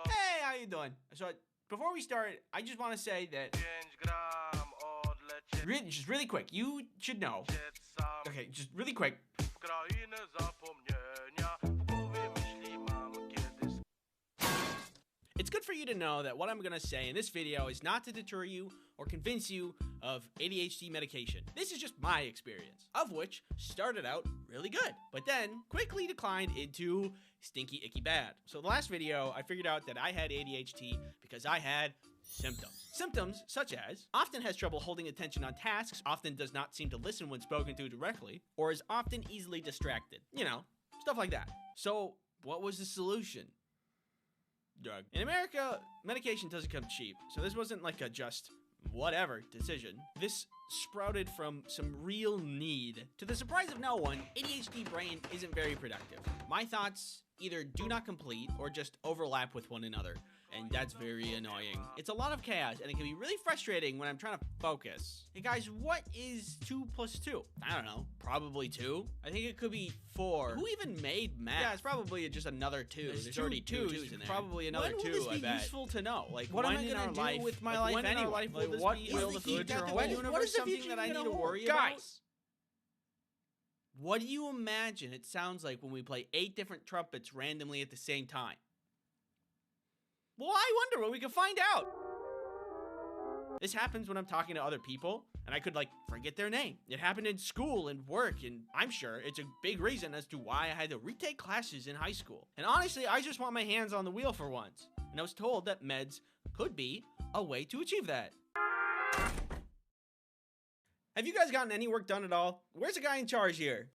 Hey, how you doing? So, before we start, I just want to say that just really quick, you should know. Okay, just really quick. It's good for you to know that what I'm going to say in this video is not to deter you or convince you of ADHD medication. This is just my experience, of which started out really good, but then quickly declined into stinky, icky bad. So the last video, I figured out that I had ADHD because I had symptoms. Symptoms such as often has trouble holding attention on tasks, often does not seem to listen when spoken to directly, or is often easily distracted. You know, stuff like that. So what was the solution? Drug. In America, medication doesn't come cheap, so this wasn't like a just whatever decision. This sprouted from some real need. To the surprise of no one, ADHD brain isn't very productive. My thoughts either do not complete or just overlap with one another, and that's very annoying. It's a lot of chaos, and it can be really frustrating when I'm trying to focus. Hey guys, what is 2 plus 2? I don't know, probably 2? I think it could be 4. Who even made math? Yeah, it's probably just another 2. There's already 2 twos in there. Probably another 2, I bet. When will this be useful to know? Like, what am I gonna do with my life anyway? Like, what will this be good or what is something that I need to worry about? Guys! What do you imagine it sounds like when we play 8 different trumpets randomly at the same time? Well, I wonder what we can find out. This happens when I'm talking to other people, and I could, like, forget their name. It happened in school and work, and I'm sure it's a big reason as to why I had to retake classes in high school. And honestly, I just want my hands on the wheel for once. And I was told that meds could be a way to achieve that. Have you guys gotten any work done at all? Where's the guy in charge here?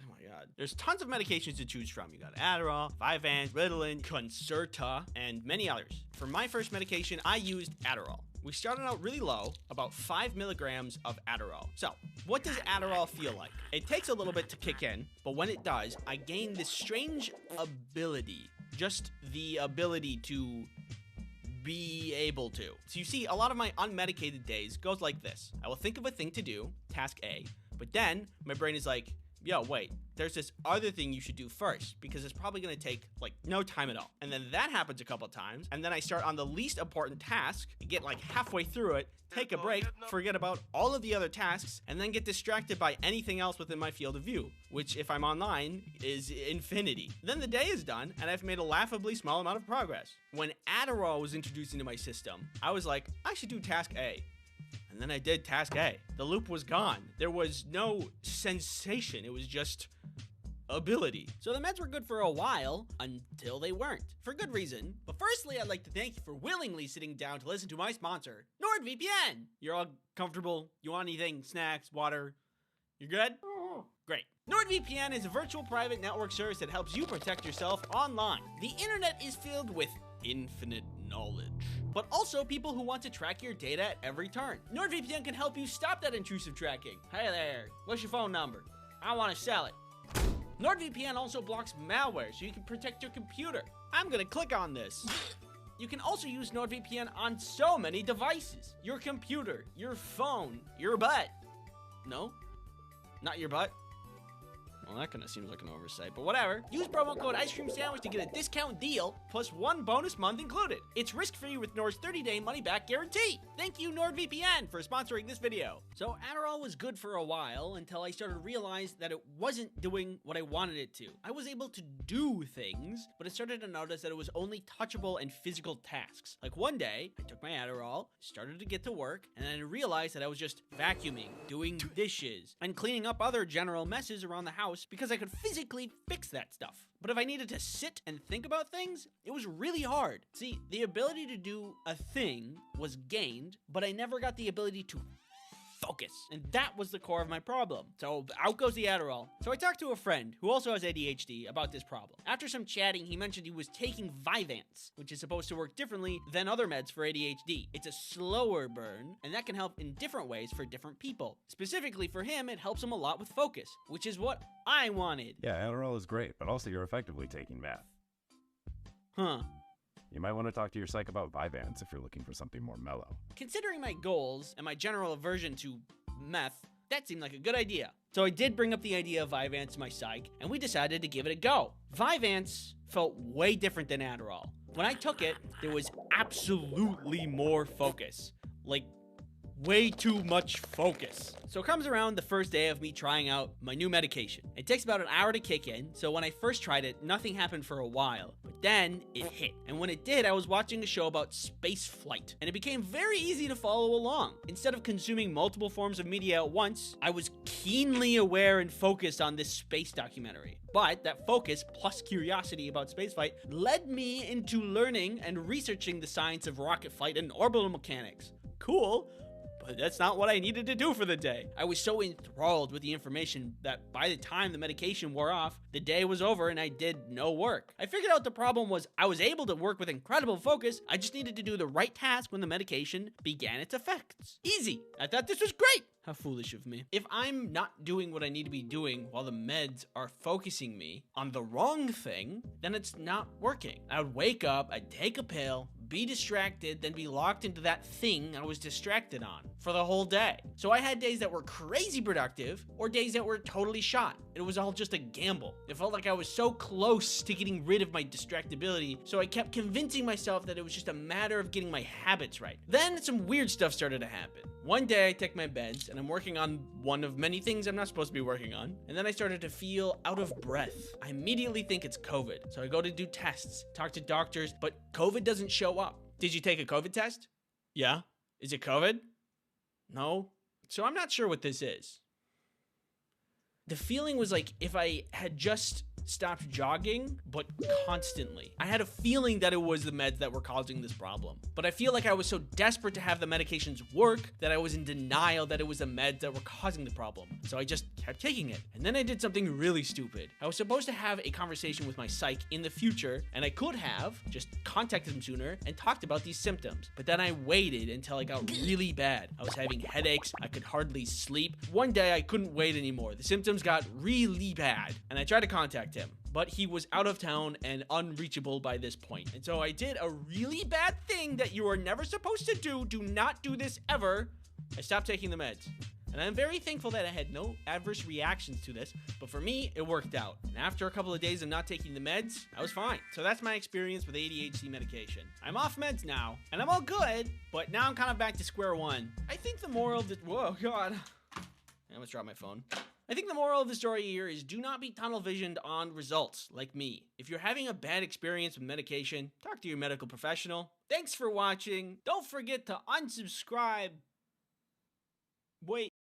Oh my god. There's tons of medications to choose from. You got Adderall, Vyvanse, Ritalin, Concerta, and many others. For my first medication, I used Adderall. We started out really low, about 5 milligrams of Adderall. So, what does Adderall feel like? It takes a little bit to kick in, but when it does, I gain this strange ability. Just the ability to be able to. So you see, a lot of my unmedicated days goes like this. I will think of a thing to do, task A, but then my brain is like, yo, wait, there's this other thing you should do first because it's probably gonna take like no time at all. And then that happens a couple times, and then I start on the least important task, get like halfway through it, take a break, forget about all of the other tasks, and then get distracted by anything else within my field of view, which if I'm online is infinity. Then the day is done, and I've made a laughably small amount of progress. When Adderall was introduced into my system, I was like, I should do task A. And then I did task A. The loop was gone. There was no sensation. It was just ability. So the meds were good for a while until they weren't. For good reason. But firstly, I'd like to thank you for willingly sitting down to listen to my sponsor, NordVPN. You're all comfortable? You want anything? Snacks? Water? You're good? Great. NordVPN is a virtual private network service that helps you protect yourself online. The internet is filled with infinite knowledge, but also people who want to track your data at every turn. NordVPN can help you stop that intrusive tracking. Hey there, what's your phone number? I want to sell it. NordVPN also blocks malware so you can protect your computer. I'm gonna click on this. You can also use NordVPN on so many devices. Your computer, your phone, your butt. No? Not your butt? Well, that kind of seems like an oversight, but whatever. Use promo code Ice Cream Sandwich to get a discount deal, plus 1 bonus month included. It's risk-free with Nord's 30-day money-back guarantee. Thank you, NordVPN, for sponsoring this video. So Adderall was good for a while until I started to realize that it wasn't doing what I wanted it to. I was able to do things, but I started to notice that it was only touchable and physical tasks. Like one day, I took my Adderall, started to get to work, and then I realized that I was just vacuuming, doing dishes, and cleaning up other general messes around the house because I could physically fix that stuff. But if I needed to sit and think about things, it was really hard. See, the ability to do a thing was gained, but I never got the ability to focus. And that was the core of my problem. So out goes the Adderall. So I talked to a friend who also has ADHD about this problem. After some chatting, he mentioned he was taking Vyvanse, which is supposed to work differently than other meds for ADHD. It's a slower burn, and that can help in different ways for different people. Specifically for him, it helps him a lot with focus, which is what I wanted. Yeah, Adderall is great, but also you're effectively taking meth. Huh. You might want to talk to your psych about Vyvanse if you're looking for something more mellow. Considering my goals and my general aversion to meth, that seemed like a good idea. So I did bring up the idea of Vyvanse to my psych, and we decided to give it a go. Vyvanse felt way different than Adderall. When I took it, there was absolutely more focus. Like, way too much focus. So it comes around the first day of me trying out my new medication. It takes about an hour to kick in, so when I first tried it, nothing happened for a while. But then it hit. And when it did, I was watching a show about space flight, and it became very easy to follow along. Instead of consuming multiple forms of media at once, I was keenly aware and focused on this space documentary. But that focus plus curiosity about spaceflight led me into learning and researching the science of rocket flight and orbital mechanics. Cool. But that's not what I needed to do for the day. I was so enthralled with the information that by the time the medication wore off, the day was over and I did no work. I figured out the problem was I was able to work with incredible focus. I just needed to do the right task when the medication began its effects. Easy. I thought this was great. How foolish of me. If I'm not doing what I need to be doing while the meds are focusing me on the wrong thing, then it's not working. I would wake up, I'd take a pill, be distracted, then be locked into that thing I was distracted on for the whole day. So I had days that were crazy productive or days that were totally shot. It was all just a gamble. It felt like I was so close to getting rid of my distractibility, so I kept convincing myself that it was just a matter of getting my habits right. Then some weird stuff started to happen. One day I take my meds and I'm working on one of many things I'm not supposed to be working on, and then I started to feel out of breath. I immediately think it's COVID, so I go to do tests, talk to doctors, but COVID doesn't show up. Did you take a COVID test? Yeah. Is it COVID? No. So I'm not sure what this is. The feeling was like if I had just stopped jogging, but constantly. I had a feeling that it was the meds that were causing this problem. But I feel like I was so desperate to have the medications work that I was in denial that it was the meds that were causing the problem. So I just kept taking it. And then I did something really stupid. I was supposed to have a conversation with my psych in the future, and I could have just contacted him sooner and talked about these symptoms. But then I waited until I got really bad. I was having headaches. I could hardly sleep. One day I couldn't wait anymore. The symptoms got really bad, and I tried to contact him, but he was out of town and unreachable by this point. And so I did a really bad thing that you are never supposed to do. Do not do this ever. I stopped taking the meds. And I'm very thankful that I had no adverse reactions to this, but for me, it worked out. And after a couple of days of not taking the meds, I was fine. So that's my experience with ADHD medication. I'm off meds now, and I'm all good, but now I'm kind of back to square one. I think the moral of the... Whoa, God. I almost dropped my phone. I think the moral of the story here is do not be tunnel visioned on results like me. If you're having a bad experience with medication, talk to your medical professional. Thanks for watching. Don't forget to unsubscribe. Wait.